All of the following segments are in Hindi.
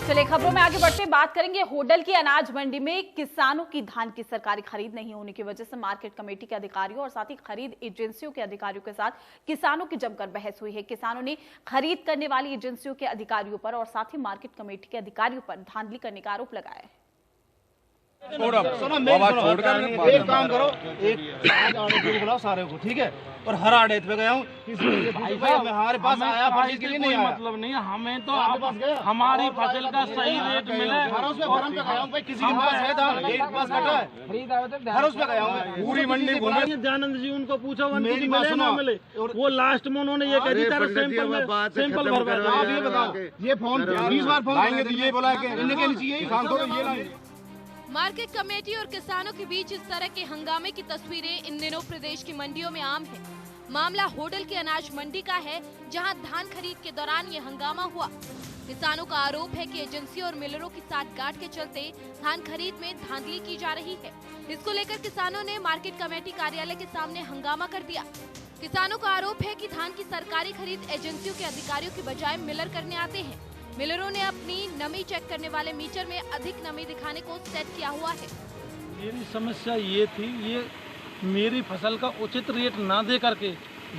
चलिए खबरों में आगे बढ़ते बात करेंगे होडल की अनाज मंडी में किसानों की धान की सरकारी खरीद नहीं होने की वजह से मार्केट कमेटी के अधिकारियों और साथ ही खरीद एजेंसियों के अधिकारियों के साथ किसानों की जमकर बहस हुई है। किसानों ने खरीद करने वाली एजेंसियों के अधिकारियों पर और साथ ही मार्केट कमेटी के अधिकारियों पर धांधली करने का आरोप लगाया है। एक काम करो, एक आड़े बुलाओ सारे को, ठीक है? और हर आड़े पे गया हूँ, हमारे पास आया फर्जी के लिए नहीं आया। मतलब नहीं, हमें तो हमारी फसल का सही रेट मिले। किसी के पास है धान, पास कटा है, हर उस पे गया हूँ, पूरी मंडी घूमे। दयानंद जी उनको पूछो मिले ना मिले, वो लास्ट में उन्होंने ये कह दी सैंपल भरवा। आप ये बताओ, ये फोन 20 बार फोन आएंगे तो ये बोला कि इन्हें कहनी चाहिए किसान को ये लाएंगे। मार्केट कमेटी और किसानों के बीच इस तरह के हंगामे की तस्वीरें इन दिनों प्रदेश की मंडियों में आम है। मामला होडल की अनाज मंडी का है, जहां धान खरीद के दौरान ये हंगामा हुआ। किसानों का आरोप है कि एजेंसियों और मिलरों की साठगांठ के चलते धान खरीद में धांधली की जा रही है। इसको लेकर किसानों ने मार्केट कमेटी कार्यालय के सामने हंगामा कर दिया। किसानों का आरोप है कि धान की सरकारी खरीद एजेंसियों के अधिकारियों की बजाय मिलर करने आते हैं। मिलरों ने अपनी नमी चेक करने वाले मीटर में अधिक नमी दिखाने को सेट किया हुआ है। मेरी समस्या ये थी, ये मेरी फसल का उचित रेट ना दे करके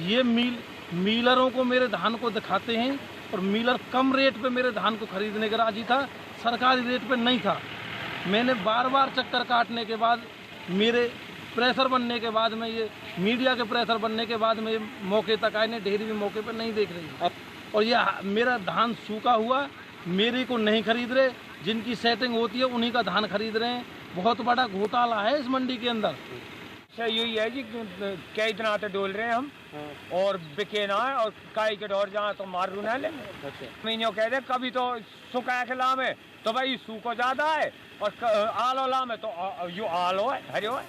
ये मिलरों को मेरे धान को दिखाते हैं और मिलर कम रेट पे मेरे धान को खरीदने का राजी था, सरकारी रेट पे नहीं था। मैंने बार बार चक्कर काटने के बाद, मेरे प्रेशर बनने के बाद में, ये मीडिया के प्रेशर बनने के बाद में मौके तक आए, डेयरी भी मौके पर नहीं देख रही और ये मेरा धान सूखा हुआ, मेरे को नहीं खरीद रहे। जिनकी सेटिंग होती है उन्हीं का धान खरीद रहे हैं। बहुत बड़ा घोटाला है इस मंडी के अंदर। यही है जी, कई दिन आते डोल रहे हैं हम और बिके ना है और काई के डोर जहाँ तो मार ना ले। महीनों कह दे कभी तो सूखा के लाम है तो भाई सूखो ज्यादा है और आलो लाम है तो यू आलो है हरियो है।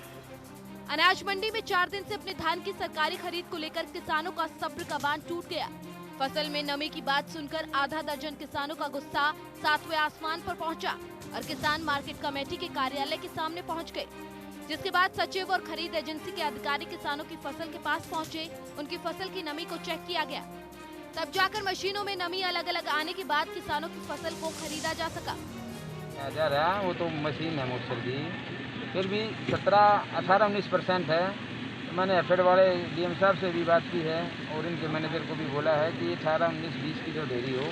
अनाज मंडी में 4 दिन से अपने धान की सरकारी खरीद को लेकर किसानों का सब्र का बांध टूट गया। फसल में नमी की बात सुनकर आधा दर्जन किसानों का गुस्सा 7वें आसमान पर पहुंचा और किसान मार्केट कमेटी के कार्यालय के सामने पहुंच गए। जिसके बाद सचिव और खरीद एजेंसी के अधिकारी किसानों की फसल के पास पहुंचे। उनकी फसल की नमी को चेक किया गया, तब जाकर मशीनों में नमी अलग अलग आने के बाद किसानों की फसल को खरीदा जा सका। वो तो मशीन है मुझसे की, फिर भी 17-18-19% है। मैंने एफेड वाले डीएम साहब से भी बात की है और इनके मैनेजर को भी बोला है कि 18-19-20 की जो डेयरी हो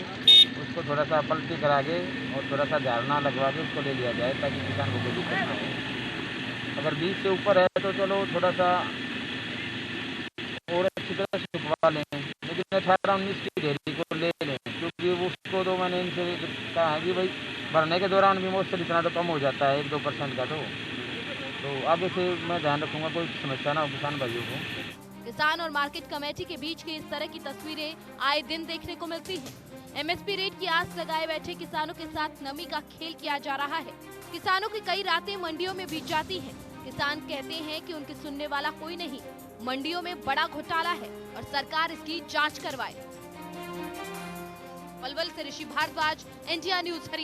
उसको थोड़ा सा पलटी करा के और थोड़ा सा झाड़ना लगवा के उसको ले लिया जाए ताकि किसान को कोई दिक्कत ना हो। अगर 20 से ऊपर है तो चलो थोड़ा सा और अच्छी तरह से सुखवा लें, लेकिन 18-19 की डेयरी को ले लें क्योंकि उसको तो मैंने इनसे कहा है कि भाई भरने के दौरान भी मोस्टली इतना तो कम हो जाता है 1-2% का, तो आगे से मैं ध्यान रखूंगा कोई समस्या ना हो किसान भाइयों को। किसान और मार्केट कमेटी के बीच की इस तरह की तस्वीरें आए दिन देखने को मिलती हैं। एमएसपी रेट की आस लगाए बैठे किसानों के साथ नमी का खेल किया जा रहा है। किसानों की कई रातें मंडियों में बीत जाती हैं। किसान कहते हैं कि उनकी सुनने वाला कोई नहीं, मंडियों में बड़ा घोटाला है और सरकार इसकी जाँच करवाए। पलवल से ऋषि भारद्वाज, इंडिया न्यूज हरियाणा।